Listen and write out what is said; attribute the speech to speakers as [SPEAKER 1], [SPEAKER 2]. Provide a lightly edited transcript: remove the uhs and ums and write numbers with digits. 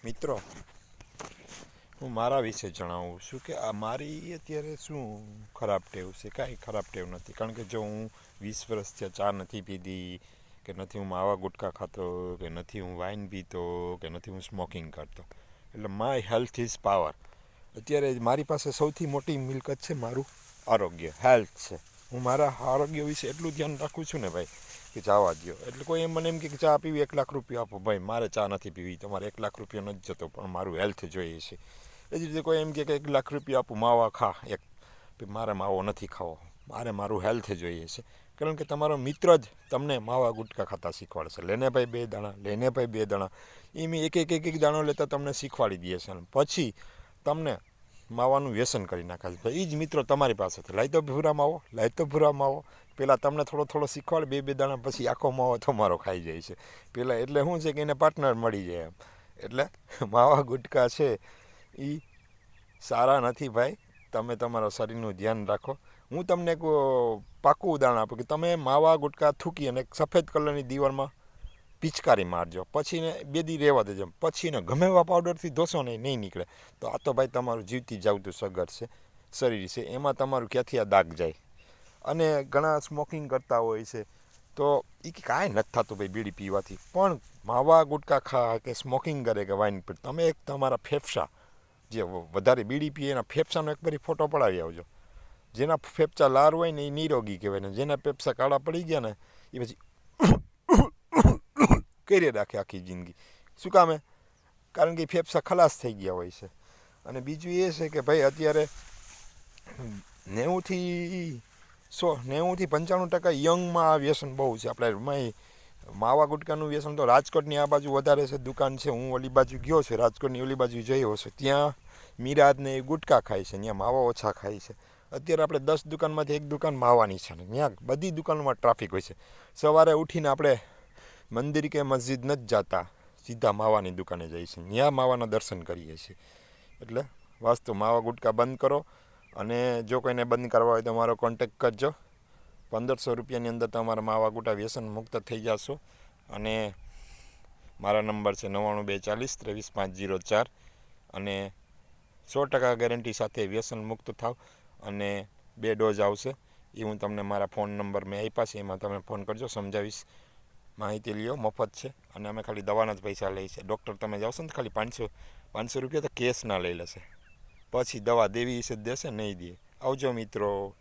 [SPEAKER 1] મિત્રો, હું મારા વિશે જણાવું છું કે આ મારી અત્યારે શું ખરાબ ટેવ છે. કાંઈ ખરાબ ટેવ નથી, કારણ કે જો હું 20 વર્ષથી ચા નથી પીધી, કે નથી હું માવા ગુટખા ખાતો, કે નથી હું વાઇન પીતો, કે નથી હું સ્મોકિંગ કરતો. એટલે માય હેલ્થ ઇઝ પાવર. અત્યારે મારી પાસે સૌથી મોટી મિલકત છે મારું આરોગ્ય, હેલ્થ છે. હું મારા આરોગ્ય વિશે એટલું ધ્યાન રાખું છું ને ભાઈ, કે જવા દો. એટલે કોઈ એમ મને એમ કે ચા પીવી 1 લાખ રૂપિયા આપો, ભાઈ મારે ચા નથી પીવી, તમારે 1 લાખ રૂપિયા નથી જતો, પણ મારું હેલ્થ જોઈએ છે. એ જ રીતે કોઈ એમ કે 1 લાખ રૂપિયા આપું, માવા ખા, મારે માવો નથી ખાવો, મારે મારું હેલ્થ જોઈએ છે. કારણ કે તમારો મિત્ર જ તમને માવા ગુટકા ખાતા શીખવાડશે. લેને ભાઈ 2 દાણા, લેને ભાઈ 2 દાણા, એ મેં એક દાણો લેતા તમને શીખવાડી દે છે. પછી તમને માવાનું વ્યસન કરી નાખે છે. એ જ મિત્રો તમારી પાસેથી લાઈ તો ભૂરા માવો, લાઈ તો ભૂરા માવો. પહેલાં તમને થોડો શીખવાડે, 2 દાણા, પછી આખો માવો તમારો ખાઈ જાય છે પહેલાં. એટલે શું છે કે એને પાર્ટનર મળી જાય એમ. એટલે માવા ગુટકા છે એ સારા નથી ભાઈ. તમે તમારા શરીરનું ધ્યાન રાખો. હું તમને એક પાકું ઉદાહરણ આપું કે તમે માવા ગુટકા થૂકી અને સફેદ કલરની દીવાલમાં પિચકારી મારજો, પછી ને 2 દી રહેવા દેજો, પછી ને ગમે એવા પાવડરથી ધોશો ને નહીં નીકળે. તો આ તો ભાઈ તમારું જીવતી જાવતું સગર છે, શરીર છે, એમાં તમારું ક્યાંથી આ દાગ જાય. અને ઘણા સ્મોકિંગ કરતા હોય છે તો એ કાંઈ નથી થતું ભાઈ બીડી પીવાથી, પણ માવા ગુટકા ખા કે સ્મોકિંગ કરે કે વાઇન પી, તમે એક તમારા ફેફસા જે વધારે બીડી પીએ એના ફેફસાનો એક બારી ફોટો પડાવી આવજો. જેના ફેફસા લાર હોય ને એ નિરોગી કહેવાય, ને જેના ફેફસા કાળા પડી ગયા ને એ પછી કરી રાખે આખી જિંદગી. શું કામે? કારણ કે ફેફસા ખલાસ થઈ ગયા હોય છે. અને બીજું એ છે કે ભાઈ અત્યારે 90થી 95% યંગમાં આ વ્યસન બહુ છે. આપણે માવા ગુટકાનું વ્યસન તો રાજકોટની આ બાજુ વધારે છે, દુકાન છે. હું ઓલી બાજુ ગયો છે, રાજકોટની ઓલી બાજુ જોયો છે, ત્યાં મીરાદને એ ગુટકા ખાય છે, ત્યાં માવા ઓછા ખાય છે. અત્યારે આપણે 10 દુકાનમાંથી 1 દુકાન માવાની છે, ને ત્યાં બધી દુકાનોમાં ટ્રાફિક હોય છે. સવારે ઉઠીને આપણે મંદિર કે મસ્જિદ નથી જતા, સીધા માવાની દુકાને જઈએ છીએ, ત્યાં માવાના દર્શન કરીએ છીએ. એટલે વાસ્તુ માવા ગુટકા બંધ કરો. અને જો કોઈને બંધ કરવા હોય તો મારો કોન્ટેક કરજો. 1500 રૂપિયાની અંદર તમારા માવા ગુટા વ્યસન મુક્ત થઈ જશો. અને મારા નંબર છે 99 240 33504. અને 100% ગેરંટી સાથે વ્યસન મુક્ત થાવ. અને 2 ડોઝ આવશે, એ હું તમને મારા ફોન નંબર મેં આપ્યા છે, એમાં તમે ફોન કરજો, સમજાવીશ. માહિતી લ્યો, મફત છે. અને અમે ખાલી દવાના જ પૈસા લઈએ છીએ. ડૉક્ટર તમે જાવશો ને ખાલી 500 રૂપિયા તો કેશ ના લઈ લેશે. પછી દવા દેવી છે દેશે, નહીં દે. આવજો મિત્રો.